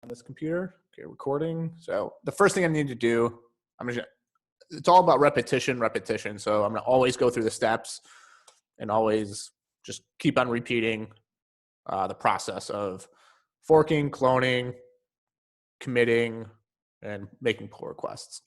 on this computer. Okay, recording. So the first thing I need to do, it's all about repetition. So I'm gonna always go through the steps and always just keep on repeating the process of forking, cloning, committing, and making pull requests.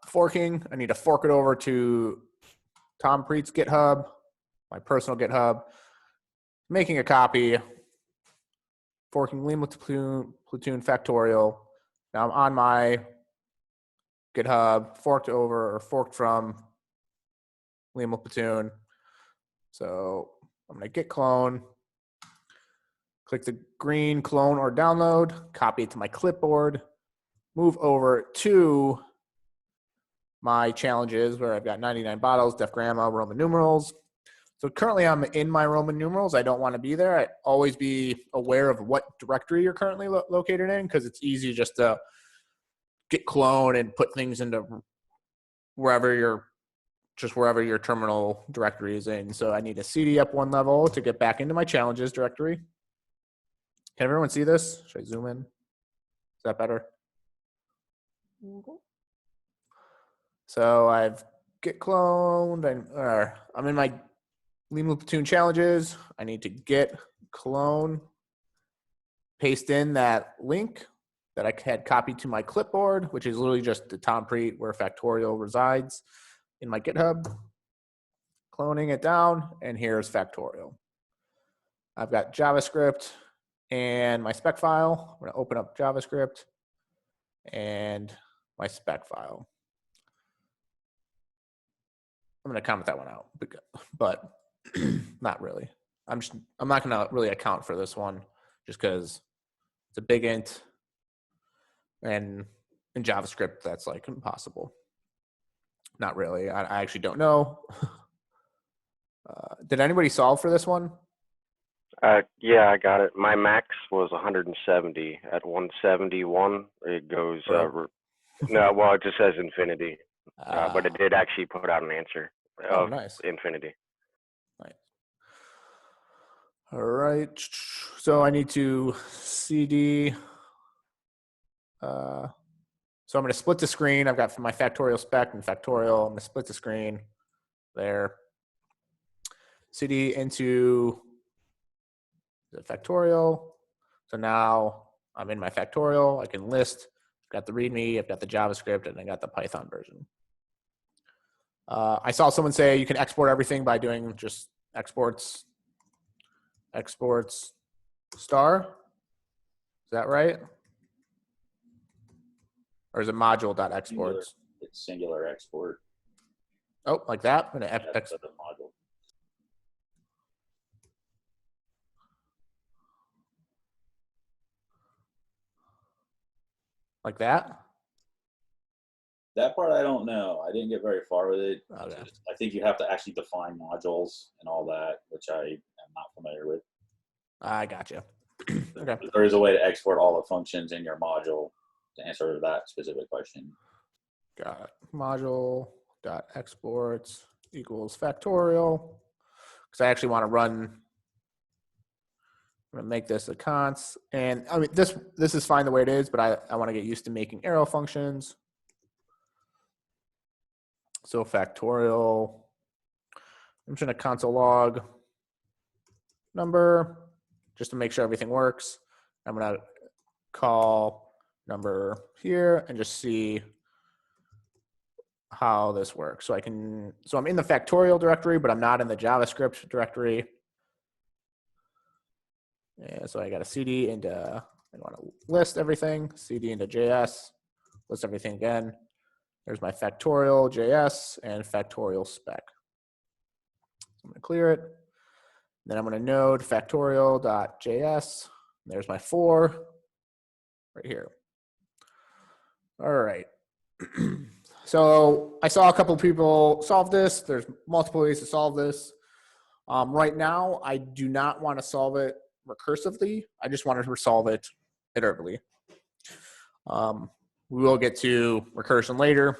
Forking, I need to fork it over to Tom Preet's GitHub, my personal GitHub, making a copy, forking Lima Platoon Factorial. Now I'm on my GitHub, forked from Lima Platoon. So I'm gonna git clone, click the green clone or download, copy it to my clipboard, move over to my challenges where I've got 99 bottles, def grandma, Roman numerals. So currently I'm in my Roman numerals. I don't want to be there. I always be aware of what directory you're currently located in, because it's easy just to git clone and put things into wherever your terminal directory is in. So I need to CD up one level to get back into my challenges directory. Can everyone see this? Should I zoom in? Is that better? So I've git cloned, I'm in my Lima Platoon challenges. I need to git clone, paste in that link that I had copied to my clipboard, which is literally just the Tom Preet where Factorial resides in my GitHub. Cloning it down, and here's Factorial. I've got JavaScript and my spec file. I'm going to open up JavaScript and my spec file. I'm going to comment that one out, but not really. I'm not going to really account for this one just because it's a big int, and in JavaScript that's like impossible. Not really. I actually don't know. Did anybody solve for this one? Yeah, I got it. My max was 170. At 171, it goes. No, well, it just says infinity, but it did actually put out an answer. Oh, nice. Infinity. Nice. All right. So I need to CD. So I'm going to split the screen. I've got my Factorial spec and Factorial. I'm going to split the screen there. CD into the Factorial. So now I'm in my Factorial. I can list. I've got the README. I've got the JavaScript, and I got the Python version. I saw someone say you can export everything by doing just exports star. Is that right? Or is it module.exports? It's singular export. Oh, like that? I'm gonna That's the module. Like that? That part I don't know. I didn't get very far with it. Okay. I think you have to actually define modules and all that, which I am not familiar with. I gotcha. Okay. There is a way to export all the functions in your module to answer that specific question. Got it. Module.exports equals Factorial. Because I actually want to run. I'm gonna make this a const, and I mean this is fine the way it is, but I want to get used to making arrow functions. So Factorial, I'm just gonna console log number just to make sure everything works. I'm gonna call number here and just see how this works. So I'm in the Factorial directory, but I'm not in the JavaScript directory. And so I got a CD into, I want to list everything, CD into JS, list everything again. There's my Factorial JS and Factorial spec. So I'm going to clear it. Then I'm going to node factorial.js. There's my 4 right here. All right. So I saw a couple of people solve this. There's multiple ways to solve this. Right now, I do not want to solve it recursively. I just want to resolve it iteratively. We will get to recursion later,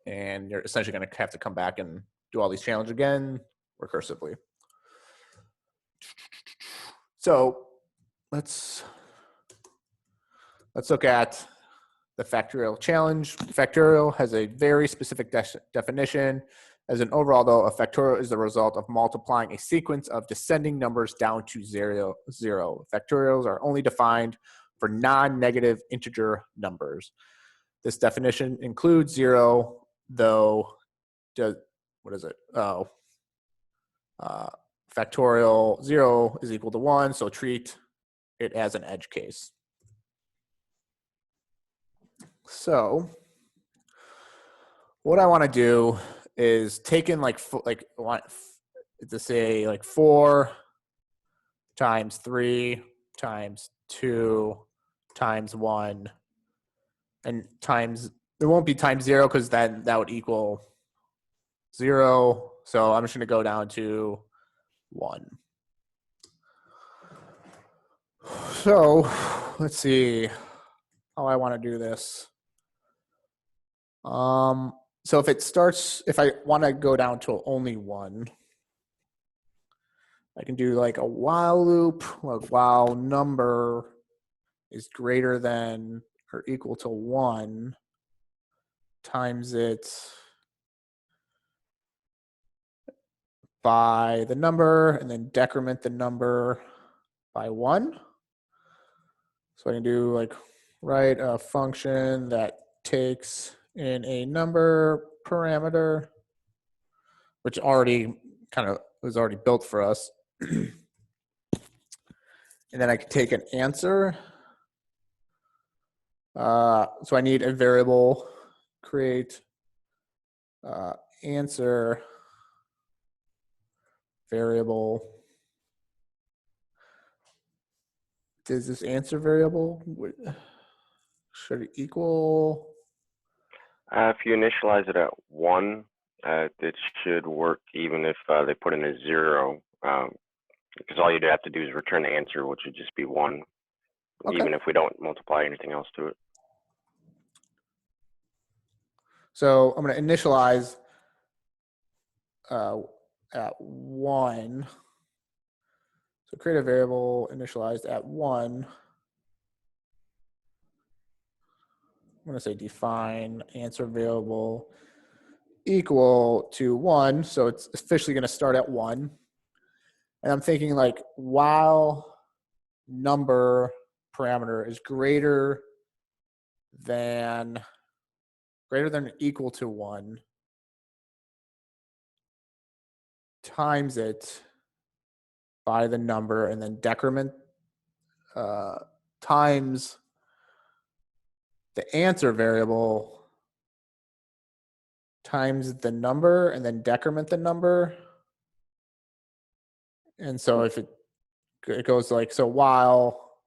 and you're essentially going to have to come back and do all these challenges again recursively. So let's look at the factorial challenge. Factorial has a very specific definition. As an overall, though, a factorial is the result of multiplying a sequence of descending numbers down to zero. Factorials are only defined for non-negative integer numbers. This definition includes zero, though, what is it? Oh, factorial 0 is equal to 1, so treat it as an edge case. So what I want to do is take in like want to say like 4 times 3 times 2 times 1 and times, there won't be times 0 because then that would equal 0. So I'm just going to go down to 1. So let's see how I want to do this. So if I want to go down to only 1, I can do like a while loop, while number is greater than or equal to 1 times it by the number and then decrement the number by 1. So I can do like write a function that takes in a number parameter, which already kind of was already built for us. And then I can take an answer. So I need a variable, create answer variable. Does this answer variable, should it equal? If you initialize it at 1, it should work even if they put in a 0, because all you'd have to do is return the answer, which would just be 1, Okay. even if we don't multiply anything else to it. So I'm going to initialize at 1. So create a variable initialized at 1. I'm going to say define answer variable equal to 1. So it's officially going to start at 1. And I'm thinking like while number parameter is greater than or equal to 1 times it by the number and then decrement times the answer variable times the number and then decrement the number. And so if it goes like, so while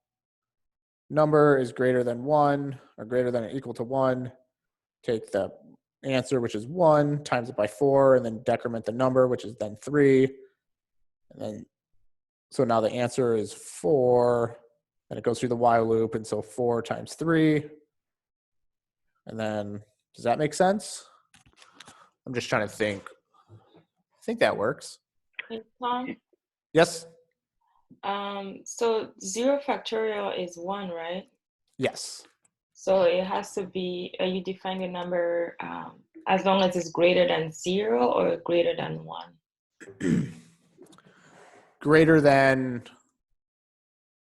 number is greater than 1 or greater than or equal to 1, take the answer, which is 1, times it by 4, and then decrement the number, which is then 3. And then, so now the answer is 4, and it goes through the while loop, and so 4 times 3. And then, does that make sense? I'm just trying to think. I think that works. Hey, Tom, Yes? so 0 factorial is 1, right? Yes. So it has to be, you define the number as long as it's greater than 0 or greater than 1? Greater than,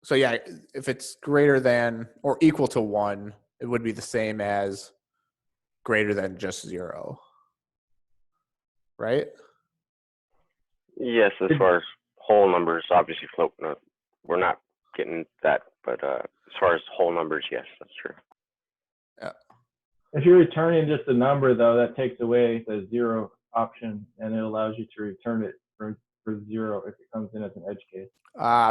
so yeah, if it's greater than or equal to 1, it would be the same as greater than just 0. Right? Yes, as far as whole numbers, obviously float, we're not getting that, but as far as whole numbers, yes, that's true. Yeah. If you're returning just a number, though, that takes away the 0 option, and it allows you to return it for 0 if it comes in as an edge case.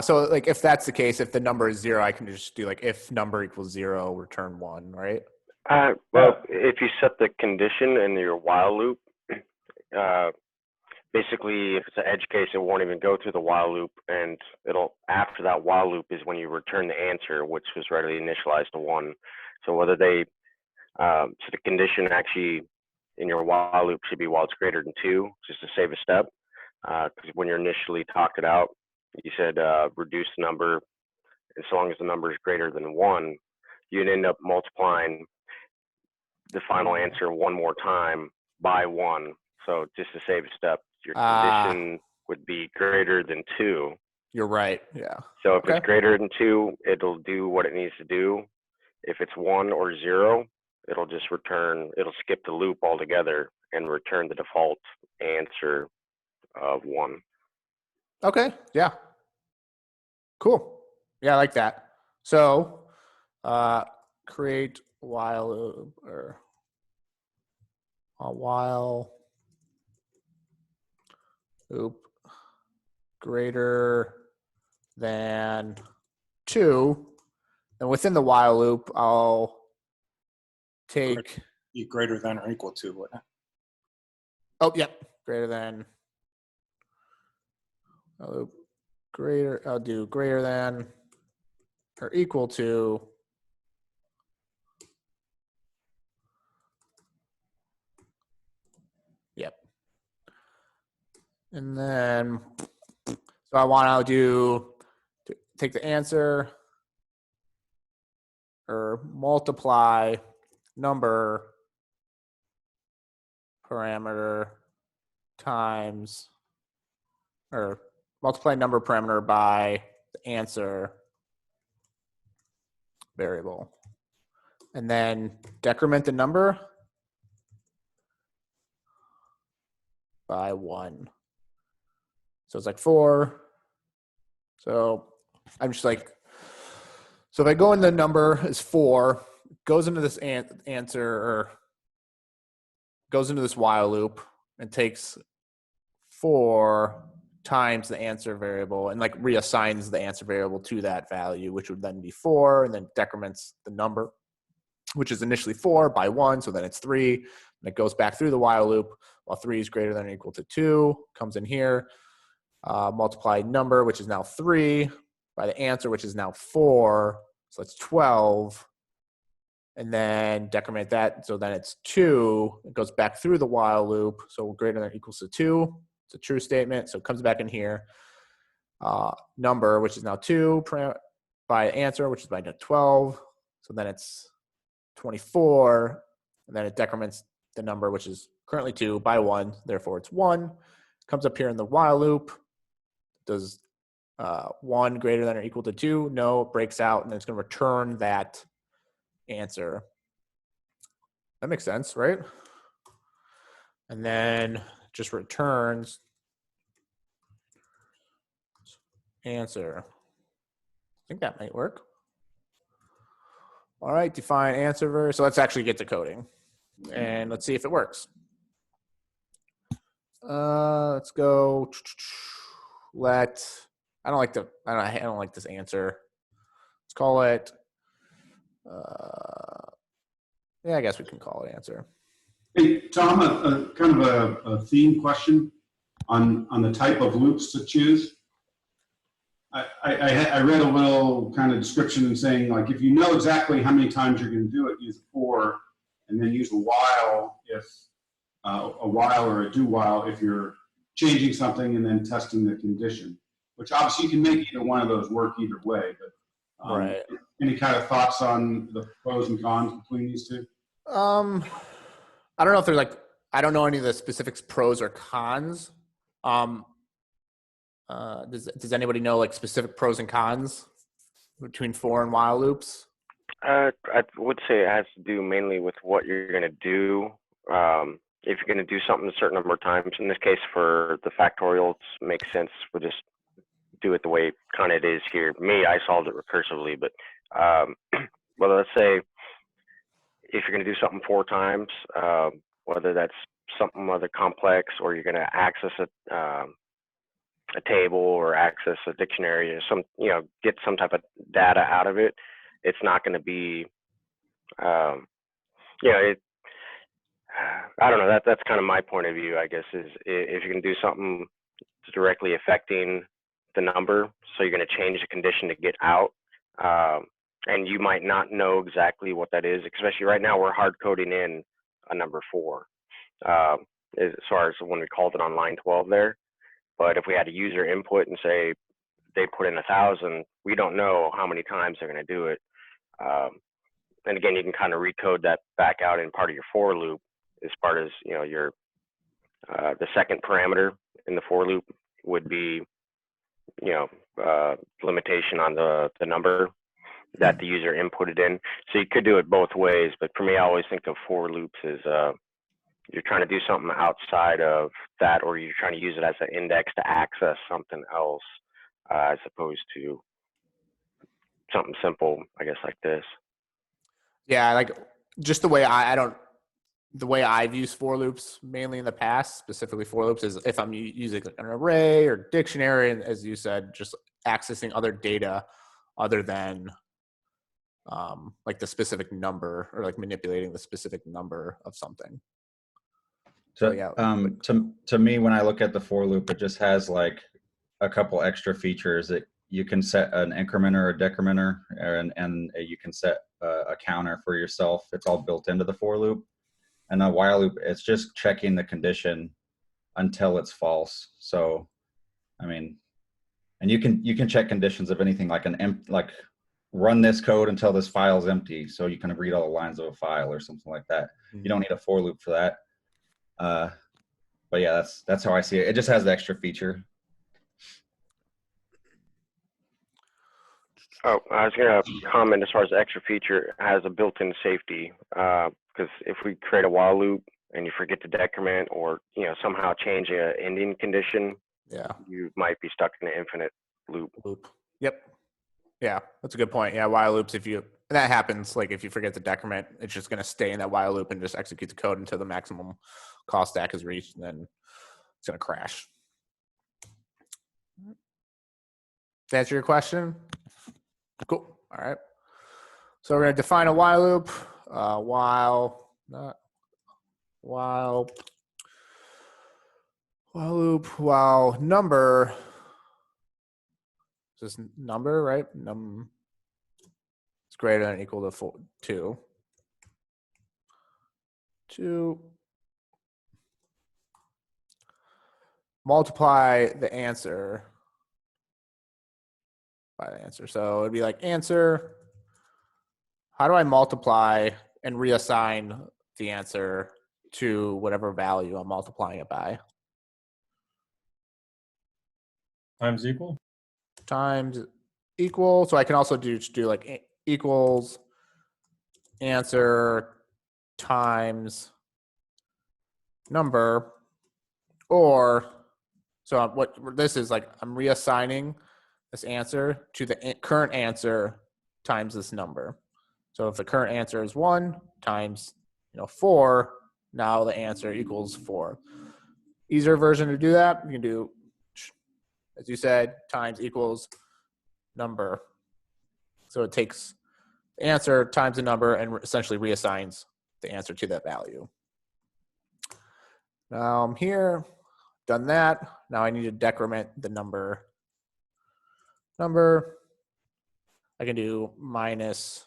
So like if that's the case, if the number is 0, I can just do like if number equals 0, return 1, right? Well, if you set the condition in your while loop, basically if it's an edge case, it won't even go through the while loop, and it'll, after that while loop is when you return the answer, which was readily initialized to 1. So whether they, so the condition actually in your while loop should be while it's greater than 2, just to save a step. Because when you initially talked it out, you said reduce the number as long as the number is greater than 1, you'd end up multiplying the final answer one more time by 1. So just to save a step, your condition would be greater than 2. You're right. Yeah. So if it's greater than 2, it'll do what it needs to do. If it's 1 or 0, it'll just return, it'll skip the loop altogether and return the default answer of 1. Okay. Yeah. Cool. Yeah, I like that. So create while loop or a while loop greater than 2. And within the while loop, I'll take Be greater than or equal to, wouldn't it? oh yep, greater than loop greater. I'll do greater than or equal to yep. And then so I want to do take the answer or multiply number parameter times or multiply number parameter by the answer variable. And then decrement the number by 1. So it's like 4. So I'm just like, so if I go in the number is 4, goes into this answer or goes into this while loop and takes 4 times the answer variable and like reassigns the answer variable to that value, which would then be 4, and then decrements the number, which is initially 4 by 1. So then it's 3, and it goes back through the while loop while 3 is greater than or equal to 2, comes in here, multiply number, which is now 3 by the answer, which is now 4. So that's 12. And then decrement that. So then it's 2. It goes back through the while loop. So greater than or equals to 2. It's a true statement. So it comes back in here. Number, which is now 2 by answer, which is by 12. So then it's 24. And then it decrements the number, which is currently 2 by 1. Therefore, it's 1. Comes up here in the while loop. Does 1 greater than or equal to 2? No, it breaks out, and then it's going to return that answer. That makes sense, right? And then just returns answer. I think that might work. All right, define answer variable. So let's actually get to coding, and let's see if it works. Let's go. I don't like this answer. Let's call it. Yeah, I guess we can call it answer. Hey, Tom, a kind of a theme question on the type of loops to choose. I read a little kind of description and saying, like, if you know exactly how many times you're going to do it, use a for, and then use a while if a while or a do while if you're changing something and then testing the condition. Which obviously you can make either one of those work either way. But Right. Any kind of thoughts on the pros and cons between these two? I don't know if there's like, I don't know any of the specifics pros or cons. Does anybody know like specific pros and cons between for and while loops? I would say it has to do mainly with what you're going to do. If you're going to do something a certain number of times, in this case for the factorials, makes sense. We'll just do it the way kind of it is here. Me, I solved it recursively, but well, let's say if you're going to do something 4 times, whether that's something rather complex or you're going to access a table or access a dictionary or some, get some type of data out of it, it's not going to be, I don't know, that's kind of my point of view, I guess, is if you can do something directly affecting the number, so you're going to change the condition to get out, and you might not know exactly what that is, especially right now we're hard coding in a number 4, as far as when we called it on line 12 there. But if we had a user input and say they put in 1,000, we don't know how many times they're going to do it. And again, you can kind of recode that back out in part of your for loop as part as, you know, your, the second parameter in the for loop would be, you know, limitation on the number that the user inputted in. So you could do it both ways, but for me, I always think of for loops as you're trying to do something outside of that, or you're trying to use it as an index to access something else, as opposed to something simple, I guess, like this. Yeah, like just the way the way I've used for loops mainly in the past, specifically for loops, is if I'm using an array or dictionary, and as you said, just accessing other data other than like the specific number, or like manipulating the specific number of something. So yeah. To me, when I look at the for loop, it just has like a couple extra features that you can set an incrementer or a decrementer, and you can set a counter for yourself. It's all built into the for loop. And a while loop, it's just checking the condition until it's false. So, I mean, and you can check conditions of anything, like like run this code until this file is empty, so you can read all the lines of a file or something like that. Mm-hmm. You don't need a for loop for that. But yeah, that's how I see it. It just has the extra feature. Oh, I was going to comment as far as the extra feature, it has a built-in safety, because if we create a while loop and you forget to decrement, or, you know, somehow change an ending condition, Yeah. you might be stuck in an infinite loop. Yep. Yeah, that's a good point. Yeah, while loops, that happens, like if you forget to decrement, it's just going to stay in that while loop and just execute the code until the maximum call stack is reached, and then it's going to crash. To answer your question? Cool. All right. So we're going to define a while loop. While number. Is this number, right? It's greater than or equal to 2. 2. Multiply the answer by the answer. So it'd be like answer. How do I multiply and reassign the answer to whatever value I'm multiplying it by? Times equal? Times equal. So I can also do like equals answer times number, or so what this is like, I'm reassigning this answer to the current answer times this number. So if the current answer is 1 times 4, now the answer equals 4. Easier version to do that, you can do, as you said, times equals number. So it takes the answer times the number and essentially reassigns the answer to that value. Now I'm here, done that. Now I need to decrement the number. I can do minus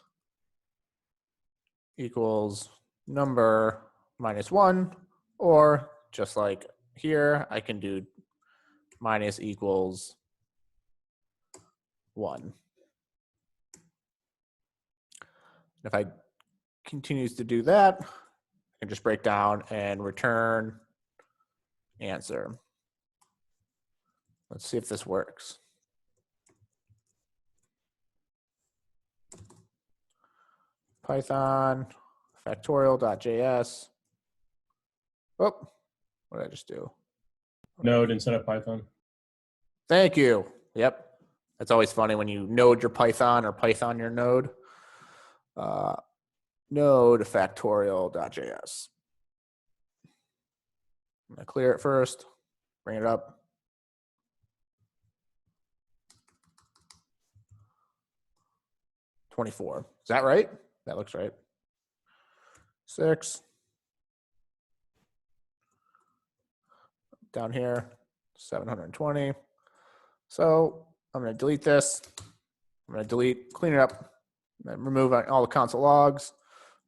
equals number minus 1, or just like here, I can do minus equals 1. If I continues to do that, I can just break down and return answer. Let's see if this works. Python factorial.js. Oh, what did I just do? Node instead of Python. Thank you. Yep. That's always funny when you node your Python or Python your node. Node factorial.js. I'm going to clear it first, bring it up. $24. Is that right? That looks right. 6. Down here, 720. So I'm going to delete this. I'm going to clean it up, and remove all the console logs.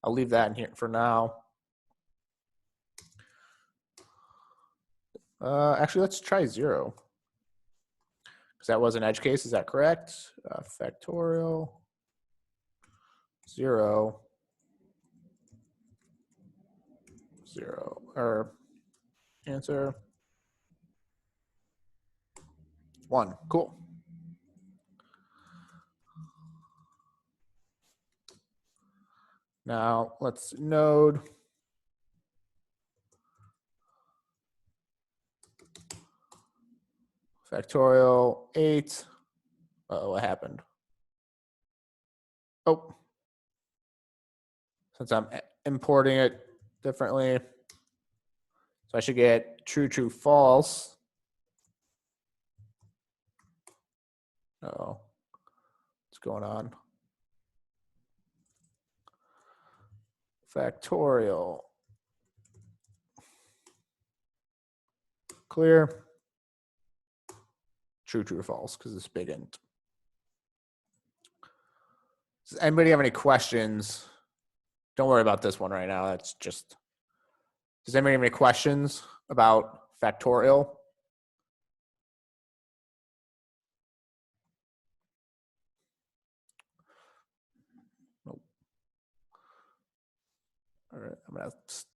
I'll leave that in here for now. Actually, let's try 0. because that was an edge case. Is that correct? Factorial 0, 0, or answer 1. Cool. Now let's node factorial 8. Uh-oh, what happened? Oh, since I'm importing it differently, so I should get true, true, false. Uh-oh, what's going on? Factorial. Clear. True, true, or false, because it's big int. Does anybody have any questions? Don't worry about this one right now. That's just. Does anybody have any questions about factorial? Nope. All right, I'm gonna